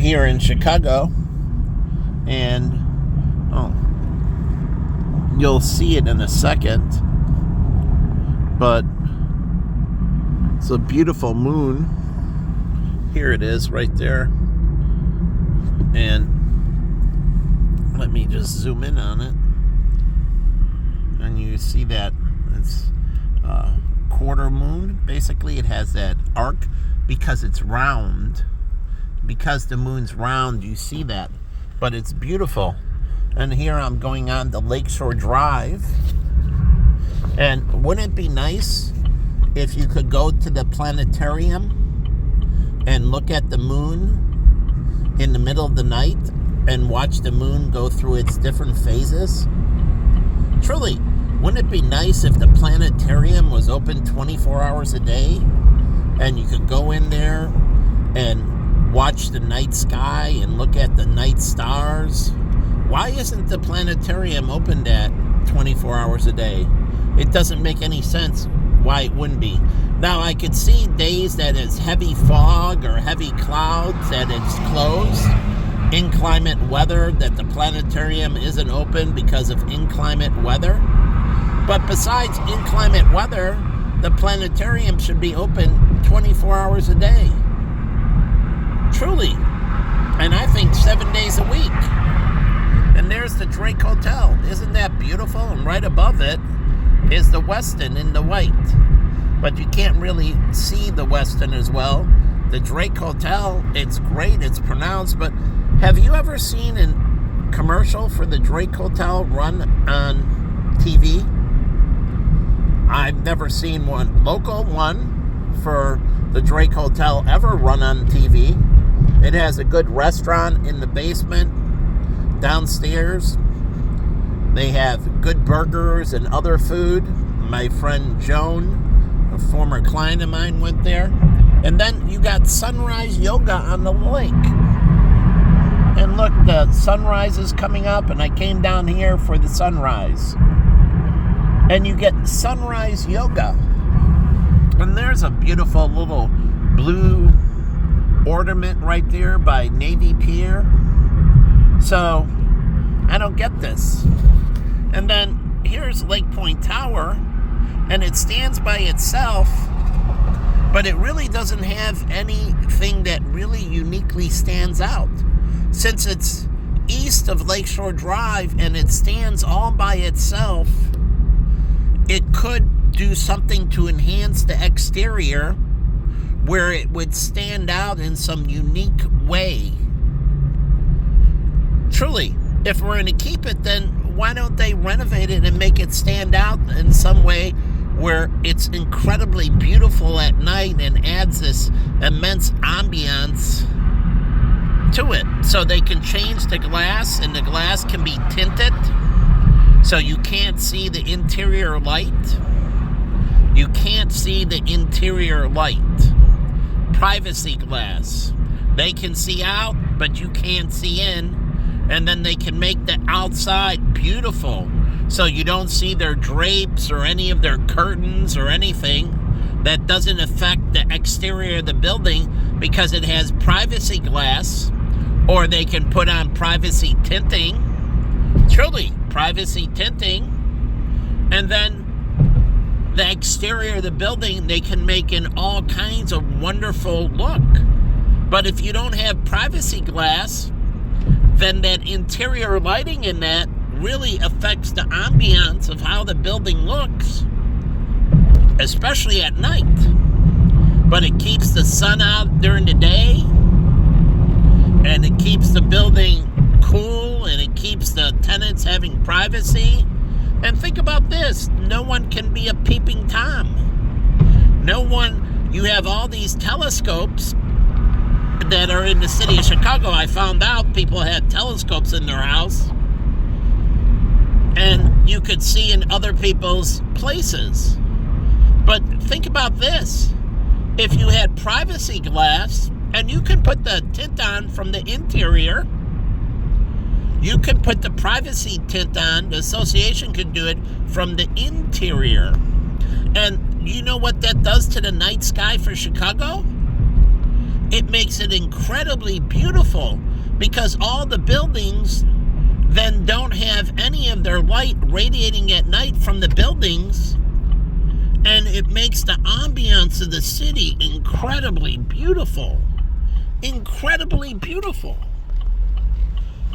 here in Chicago, and you'll see it in a second, but it's a beautiful moon. Here it is right there, and let me just zoom in on it, and you see that it's quarter moon. Basically, it has that arc because it's round. Because the moon's round, you see that, but it's beautiful. And here I'm going on the Lakeshore Drive, and wouldn't it be nice if you could go to the planetarium and look at the moon in the middle of the night and watch the moon go through its different phases? Truly, wouldn't it be nice if the planetarium was open 24 hours a day and you could go in there and watch the night sky and look at the night stars? Why isn't the planetarium opened at 24 hours a day? It doesn't make any sense why it wouldn't be. Now, I could see days that it's heavy fog or heavy clouds that it's closed. Inclement weather, that the planetarium isn't open because of inclement weather. But besides inclement weather, the planetarium should be open 24 hours a day. Truly. And I think 7 days a week. And there's the Drake Hotel. Isn't that beautiful? And right above it is the Westin in the white. But you can't really see the Westin as well. The Drake Hotel, it's great, it's pronounced, but have you ever seen a commercial for the Drake Hotel run on TV? I've never seen one, local one, for the Drake Hotel ever run on TV. It has a good restaurant in the basement. Downstairs, they have good burgers and other food. My friend Joan, a former client of mine, went there. And then you got sunrise yoga on the lake. And look, the sunrise is coming up, and I came down here for the sunrise. And you get sunrise yoga. And there's a beautiful little blue ornament right there by Navy Pier. So, I don't get this. And then here's Lake Point Tower, and it stands by itself, but it really doesn't have anything that really uniquely stands out. Since it's east of Lakeshore Drive and it stands all by itself, it could do something to enhance the exterior where it would stand out in some unique way. Truly, if we're going to keep it, then why don't they renovate it and make it stand out in some way where it's incredibly beautiful at night and adds this immense ambiance to it? So they can change the glass, and the glass can be tinted so you can't see the interior light. You can't see the interior light. Privacy glass. They can see out, but you can't see in. And then they can make the outside beautiful so you don't see their drapes or any of their curtains or anything. That doesn't affect the exterior of the building because it has privacy glass, or they can put on privacy tinting. Truly, privacy tinting. And then the exterior of the building, they can make in all kinds of wonderful look. But if you don't have privacy glass, then that interior lighting in that really affects the ambiance of how the building looks, especially at night. But it keeps the sun out during the day, and it keeps the building cool, and it keeps the tenants having privacy. And think about this, no one can be a peeping Tom. No one, you have all these telescopes that are in the city of Chicago. I found out people had telescopes in their house, and you could see in other people's places. But think about this. If you had privacy glass, and you can put the tint on from the interior, you can put the privacy tint on, the association can do it from the interior. And you know what that does to the night sky for Chicago? it makes it incredibly beautiful, because all the buildings then don't have any of their light radiating at night from the buildings, and it makes the ambiance of the city incredibly beautiful. Incredibly beautiful.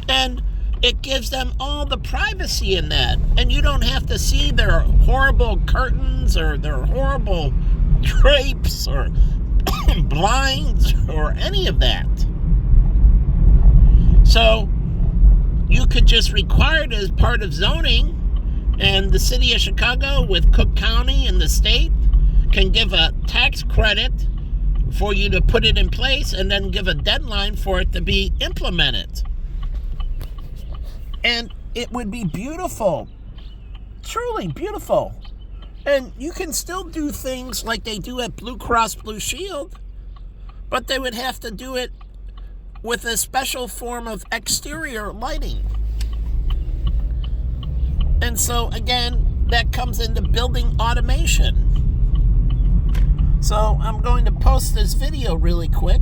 And it gives them all the privacy in that, and you don't have to see their horrible curtains or their horrible drapes or blinds or any of that. So you could just require it as part of zoning, and the city of Chicago with Cook County and the state can give a tax credit for you to put it in place, and then give a deadline for it to be implemented. And it would be beautiful, truly beautiful. And you can still do things like they do at Blue Cross Blue Shield, but they would have to do it with a special form of exterior lighting. And so, again, that comes into building automation. So I'm going to post this video really quick.